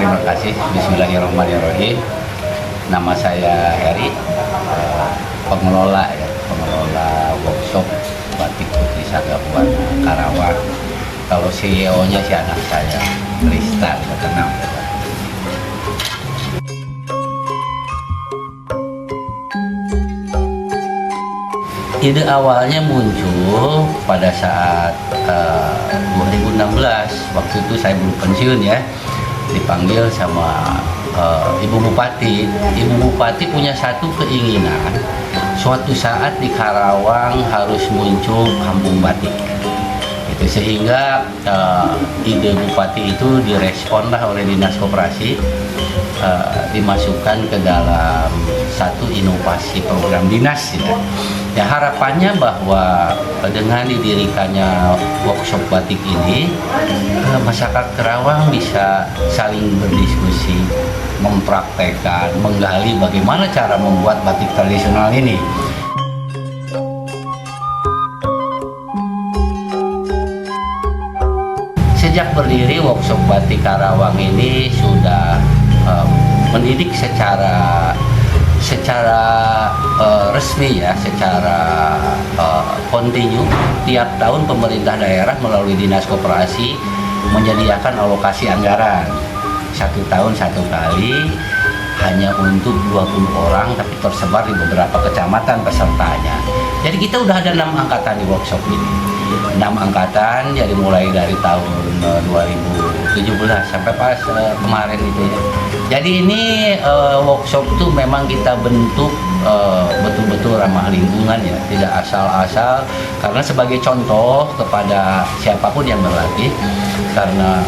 Terima kasih. Bismillahirrahmanirrahim. Nama saya Heri, pengelola workshop batik Putri Sagabuana Karawang. Kalau CEO-nya si anak saya, Rista, udah kenal. Ide awalnya muncul pada saat 2016, waktu itu saya belum pensiun ya, dipanggil sama Ibu Bupati. Ibu Bupati punya satu keinginan, suatu saat di Karawang harus muncul kampung batik. Itu sehingga ide Bupati itu diresponlah oleh Dinas Koperasi, dimasukkan ke dalam satu inovasi program dinas ya. Ya harapannya bahwa dengan didirikannya workshop batik ini, masyarakat Karawang bisa saling berdiskusi, mempraktekkan, menggali bagaimana cara membuat batik tradisional ini. Sejak berdiri workshop batik Karawang ini sudah mendidik secara resmi ya, secara kontinu. Tiap tahun pemerintah daerah melalui Dinas Koperasi menyediakan alokasi anggaran satu tahun satu kali, hanya untuk 20 orang tapi tersebar di beberapa kecamatan pesertanya. Jadi kita udah ada 6 angkatan di workshop ini, 6 angkatan, jadi mulai dari tahun 2017 sampai pas kemarin itu ya. Jadi ini workshop tuh memang kita bentuk betul-betul ramah lingkungan ya, tidak asal-asal, karena sebagai contoh kepada siapapun yang berlatih, karena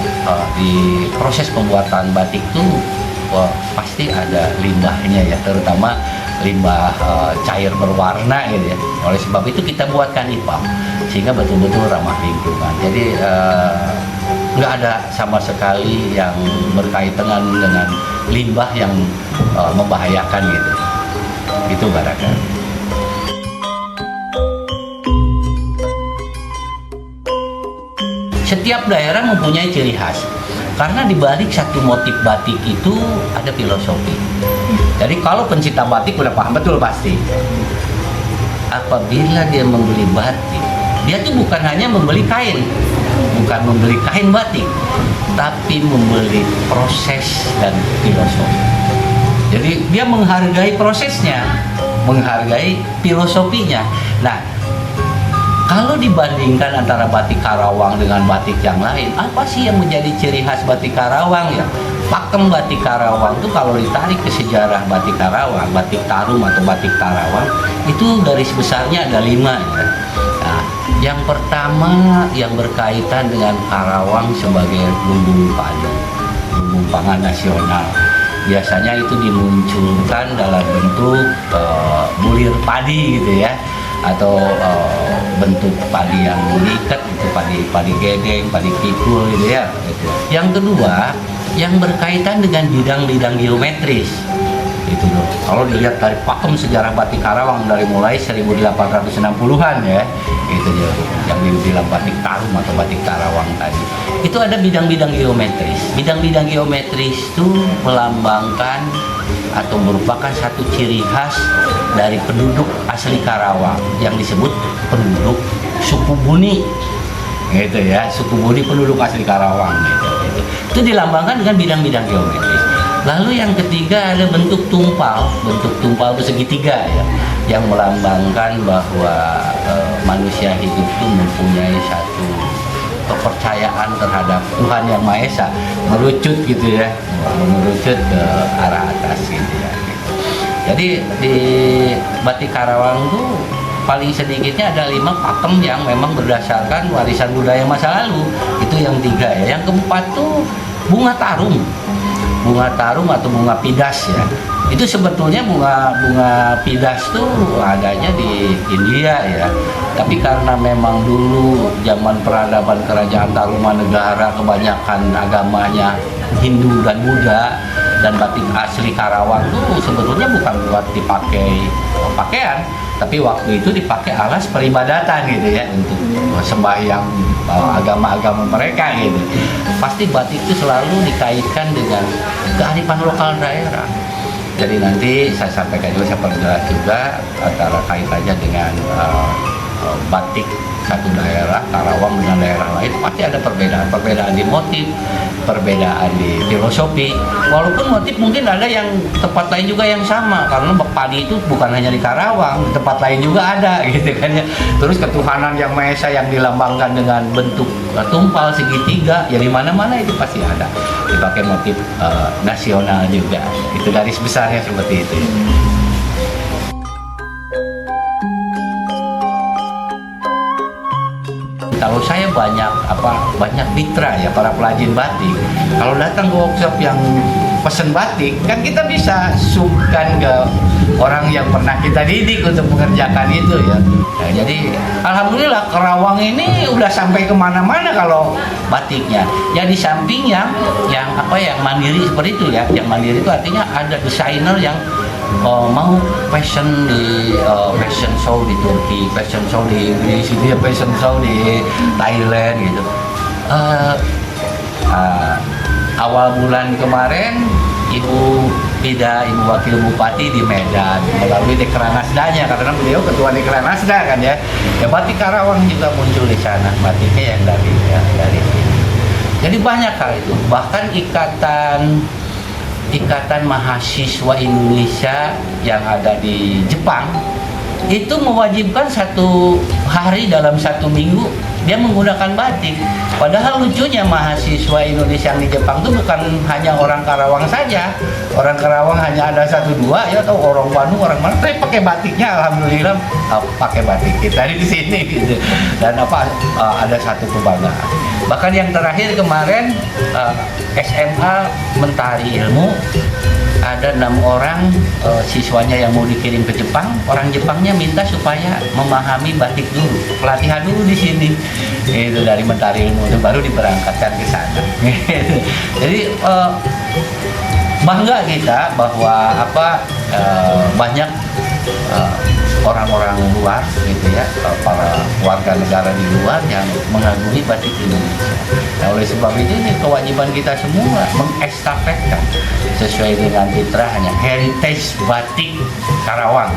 di proses pembuatan batik tuh pasti ada limbahnya ya, terutama limbah cair berwarna gitu ya. Oleh sebab itu kita buatkan IPAM sehingga betul-betul ramah lingkungan. Jadi nggak ada sama sekali yang berkaitan dengan limbah yang membahayakan gitu. Itu Baraka. Setiap daerah mempunyai ciri khas, karena di balik satu motif batik itu ada filosofi. Jadi kalau pencinta batik udah paham betul pasti, apabila dia membeli batik, dia tuh bukan hanya membeli kain, bukan membeli kain batik, tapi membeli proses dan filosofi. Jadi dia menghargai prosesnya, menghargai filosofinya. Nah, kalau dibandingkan antara batik Karawang dengan batik yang lain, apa sih yang menjadi ciri khas batik Karawang ya? Pakem batik Karawang tuh kalau ditarik ke sejarah batik Karawang, batik Tarum atau batik Karawang, itu garis besarnya ada 5 ya. Nah, yang pertama yang berkaitan dengan Karawang sebagai lumbung padi, lumbung pangan nasional. Biasanya itu dimunculkan dalam bentuk bulir padi gitu ya, atau bentuk padi yang diikat itu padi gedeng, padi pikul gitu ya. Yang kedua yang berkaitan dengan bidang-bidang geometris itu loh. Kalau dilihat dari pakem sejarah batik Karawang dari mulai 1860-an ya, itu yang dibilang batik Tarum atau batik Karawang tadi, itu ada bidang-bidang geometris. Bidang-bidang geometris itu melambangkan atau merupakan satu ciri khas dari penduduk asli Karawang yang disebut penduduk suku Buni gitu ya, suku Buni penduduk asli Karawang gitu. Itu dilambangkan dengan bidang-bidang geometris. Lalu yang ketiga ada bentuk tumpal itu segitiga ya, yang melambangkan bahwa manusia hidup itu mempunyai satu kepercayaan terhadap Tuhan Yang Maha Esa, merucut gitu ya, merucut ke arah atas gitu ya. Jadi di batik Karawang tuh paling sedikitnya ada 5 pakem yang memang berdasarkan warisan budaya masa lalu. Itu yang 3 ya. Yang keempat tuh bunga tarum atau bunga pidas ya. Itu sebetulnya bunga pidas tuh adanya di India ya. Tapi karena memang dulu zaman peradaban kerajaan Tarumanegara kebanyakan agamanya Hindu dan Buddha, Dan batik asli Karawang tuh sebetulnya bukan buat dipakai pakaian, tapi waktu itu dipakai alas peribadatan gitu ya, untuk sembahyang agama-agama mereka gitu. Pasti batik itu selalu dikaitkan dengan kearifan lokal daerah. Jadi nanti saya sampaikan juga, saya perjelas juga antara kaitannya dengan batik satu daerah, Karawang dengan daerah lain, pasti ada perbedaan di motif, perbedaan di filosofi. Walaupun motif mungkin ada yang tempat lain juga yang sama, karena padi itu bukan hanya di Karawang, di tempat lain juga ada gitu kan ya. Terus ketuhanan yang Maha Esa yang dilambangkan dengan bentuk tumpal segitiga, ya di mana-mana itu pasti ada. Dipakai motif nasional juga. Itu garis besarnya seperti itu. Kalau saya banyak mitra ya, para pelajin batik. Kalau datang ke workshop yang pesen batik, kan kita bisa sungkan ke orang yang pernah kita didik untuk mengerjakan itu ya. Nah, jadi alhamdulillah Karawang ini udah sampai kemana-mana kalau batiknya. Ya di samping yang mandiri seperti itu ya. Yang mandiri itu artinya ada desainer yang mau fashion show di Turki, fashion show di Inggris, dia fashion show di Thailand gitu. Awal bulan kemarin Ibu Wakil Bupati di Medan melalui Dekranasdanya, karena beliau ketua Dekranasda kan ya. Ya batik Karawang juga muncul di sana, batiknya yang dari sini. Jadi banyak hal itu, bahkan Ikatan Mahasiswa Indonesia yang ada di Jepang itu mewajibkan 1 hari dalam 1 minggu dia menggunakan batik. Padahal lucunya mahasiswa Indonesia yang di Jepang itu bukan hanya orang Karawang saja. Orang Karawang hanya ada 1-2 ya, atau orang Bandung, orang mana, tapi pakai batiknya alhamdulillah, pakai batik kita di sini gitu. Dan ada satu kebanggaan. Bahkan yang terakhir kemarin SMA Mentari Ilmu, ada 6 orang siswanya yang mau dikirim ke Jepang. Orang Jepangnya minta supaya memahami batik dulu, pelatihan dulu di sini. Itu dari Mentari Ilmu itu baru diberangkatkan ke sana. Jadi bangga kita bahwa banyak orang-orang luar gitu ya, para warga negara di luar yang mengagumi batik Indonesia. Nah, oleh sebab itu ini kewajiban kita semua mengestafetkan sesuai dengan fitrahnya heritage batik Karawang,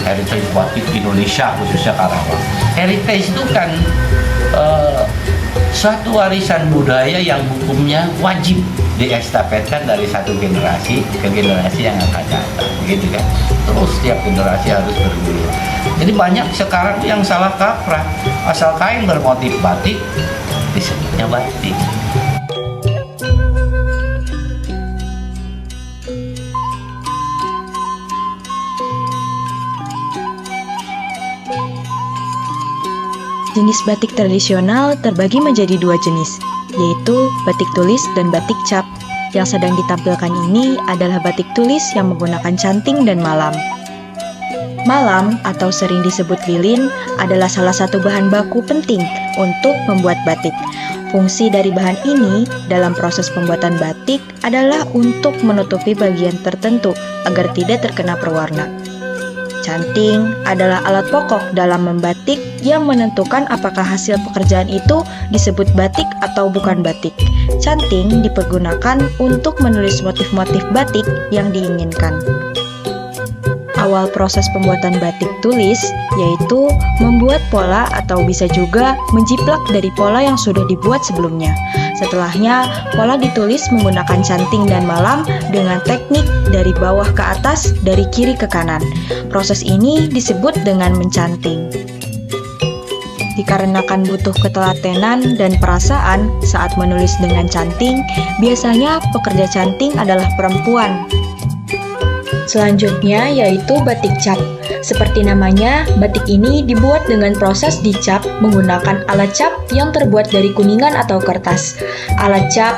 heritage batik Indonesia khususnya Karawang. Heritage itu kan suatu warisan budaya yang hukumnya wajib diestafetkan dari satu generasi ke generasi yang akan datang, gitu kan. Terus setiap generasi harus berguru. Jadi banyak sekarang yang salah kaprah, asal kain bermotif batik disebutnya batik. Jenis batik tradisional terbagi menjadi 2 jenis, yaitu batik tulis dan batik cap. Yang sedang ditampilkan ini adalah batik tulis yang menggunakan canting dan malam. Malam atau sering disebut lilin adalah salah satu bahan baku penting untuk membuat batik. Fungsi dari bahan ini dalam proses pembuatan batik adalah untuk menutupi bagian tertentu agar tidak terkena perwarna. Canting adalah alat pokok dalam membatik yang menentukan apakah hasil pekerjaan itu disebut batik atau bukan batik. Canting dipergunakan untuk menulis motif-motif batik yang diinginkan. Awal proses pembuatan batik tulis yaitu membuat pola atau bisa juga menjiplak dari pola yang sudah dibuat sebelumnya. Setelahnya, pola ditulis menggunakan canting dan malam dengan teknik dari bawah ke atas, dari kiri ke kanan. Proses ini disebut dengan mencanting. Dikarenakan butuh ketelatenan dan perasaan saat menulis dengan canting, biasanya pekerja canting adalah perempuan. Selanjutnya yaitu batik cap. Seperti namanya, batik ini dibuat dengan proses dicap menggunakan alat cap yang terbuat dari kuningan atau kertas. Alat cap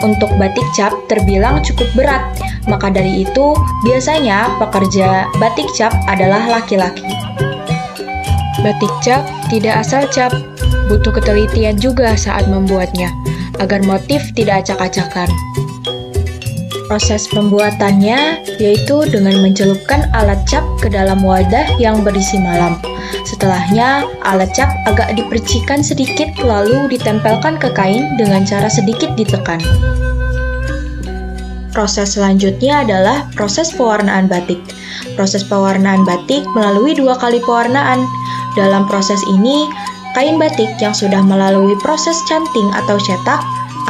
untuk batik cap terbilang cukup berat, maka dari itu biasanya pekerja batik cap adalah laki-laki. Batik cap tidak asal cap, butuh ketelitian juga saat membuatnya, agar motif tidak acak-acakan. Proses pembuatannya yaitu dengan mencelupkan alat cap ke dalam wadah yang berisi malam. Setelahnya, alat cap agak dipercikan sedikit lalu ditempelkan ke kain dengan cara sedikit ditekan. Proses selanjutnya adalah proses pewarnaan batik. Proses pewarnaan batik melalui 2 kali pewarnaan. Dalam proses ini, kain batik yang sudah melalui proses canting atau cetak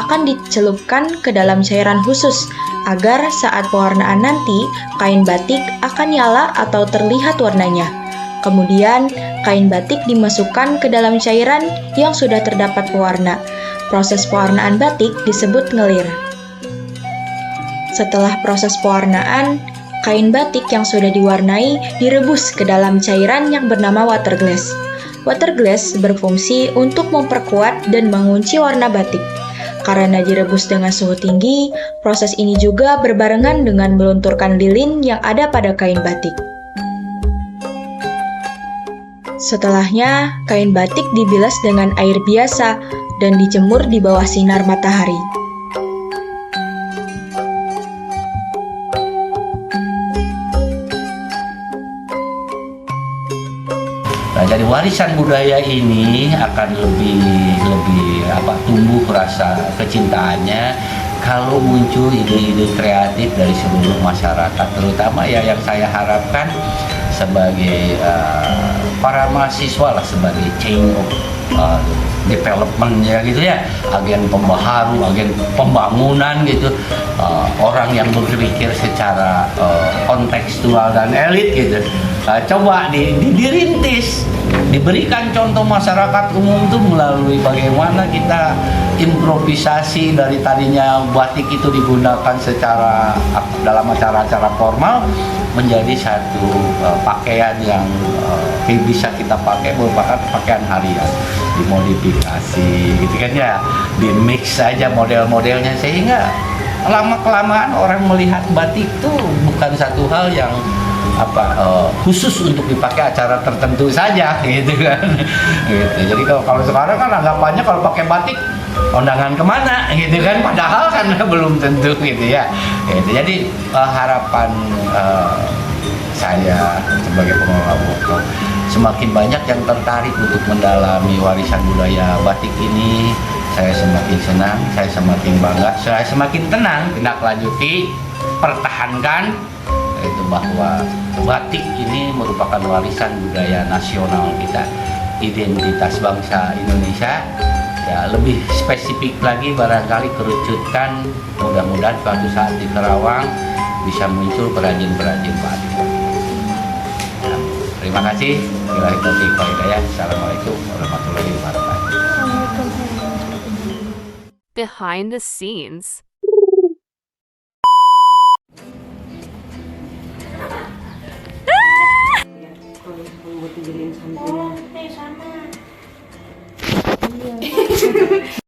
akan dicelupkan ke dalam cairan khusus agar saat pewarnaan nanti kain batik akan nyala atau terlihat warnanya. Kemudian, kain batik dimasukkan ke dalam cairan yang sudah terdapat pewarna. Proses pewarnaan batik disebut ngelir. Setelah proses pewarnaan, kain batik yang sudah diwarnai direbus ke dalam cairan yang bernama water glass. Water glass berfungsi untuk memperkuat dan mengunci warna batik. Karena direbus dengan suhu tinggi, proses ini juga berbarengan dengan melunturkan lilin yang ada pada kain batik. Setelahnya, kain batik dibilas dengan air biasa dan dijemur di bawah sinar matahari. Nah, jadi warisan budaya ini akan lebih tumbuh rasa kecintaannya kalau muncul ide-ide kreatif dari seluruh masyarakat, terutama ya yang saya harapkan sebagai para mahasiswa lah, sebagai change of development ya gitu ya, agen pembaharu, agen pembangunan gitu, orang yang berpikir secara kontekstual dan elit gitu. Coba dirintis, diberikan contoh masyarakat umum tuh melalui bagaimana kita improvisasi dari tadinya batik itu digunakan secara dalam acara-acara formal menjadi satu pakaian yang bisa kita pakai, merupakan pakaian harian, dimodifikasi gitu kan ya, di mix saja model-modelnya sehingga lama-kelamaan orang melihat batik itu bukan satu hal yang khusus untuk dipakai acara tertentu saja gitu kan gitu. Jadi kalau sekarang kan anggapannya kalau pakai batik kondangan kemana gitu kan, padahal kan belum tentu gitu ya gitu. Jadi harapan saya sebagai pengelola workshop, semakin banyak yang tertarik untuk mendalami warisan budaya batik ini, saya semakin senang, saya semakin bangga, saya semakin tenang tindak lanjuti, pertahankan itu bahwa batik ini merupakan warisan budaya nasional kita, identitas bangsa Indonesia. Ya, lebih spesifik lagi barangkali kerucutkan, mudah-mudahan suatu saat di Karawang bisa muncul perajin-perajin batik. Ya, terima kasih. Billahi taufiq wal hidayah. Assalamualaikum warahmatullahi wabarakatuh. Behind the scenes. Kalau dijadiin samping. Oh, sama. Iya.